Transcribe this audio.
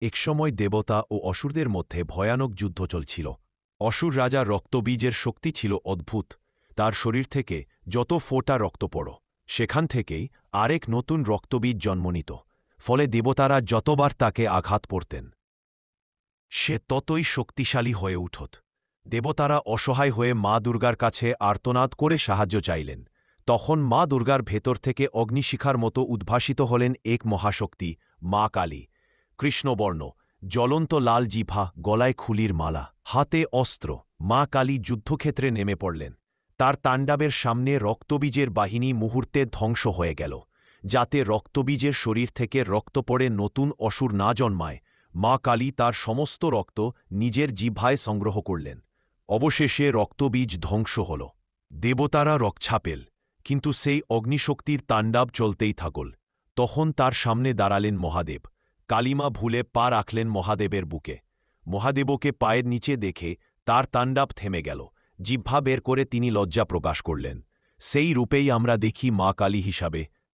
একসময় দেবতা ও অসুরদের মধ্যে ভয়ানক যুদ্ধ চলছিল। অসুর রাজা রক্তবীজের শক্তি ছিল অদ্ভুত। তার শরীর থেকে যত ফোঁটা রক্ত পড়ো, সেখান থেকেই আরেক নতুন রক্তবীজ জন্ম নিত। ফলে দেবতারা যতবার তাকে আঘাত করতেন, সে ততই শক্তিশালী হয়ে উঠত। দেবতারা অসহায় হয়ে মা দুর্গার কাছে আর্তনাদ করে সাহায্য চাইলেন। তখন মা দুর্গার ভেতর থেকে অগ্নিশিখার মতো উদ্ভাসিত হলেন এক মহাশক্তি, মা কালী। কৃষ্ণবর্ণ, জ্বলন্ত লাল জিভা, গলায় খুলির মালা, হাতে অস্ত্র। মা কালী যুদ্ধক্ষেত্রে নেমে পড়লেন। তার তাণ্ডবের সামনে রক্তবীজের বাহিনী মুহূর্তে ধ্বংস হয়ে গেল। যাতে রক্তবীজের শরীর থেকে রক্ত পড়ে নতুন অসুর না জন্মায়, মা কালী তার সমস্ত রক্ত নিজের জিহ্বায় সংগ্রহ করলেন। অবশেষে রক্তবীজ ধ্বংস হল। দেবতারা রক্ষা পেল, কিন্তু সেই অগ্নিশক্তির তাণ্ডব চলতেই থাকল। তখন তার সামনে দাঁড়ালেন মহাদেব। কালিমা ভুলে পা রাখলেন মহাদেবের বুকে। মহাদেবকে পায়ের নিচে দেখে তার তাণ্ডব থেমে গেল। জিহ্বা বের করে তিনি লজ্জা প্রকাশ করলেন। সেই রূপেই আমরা দেখি মা কালী হিসাবে।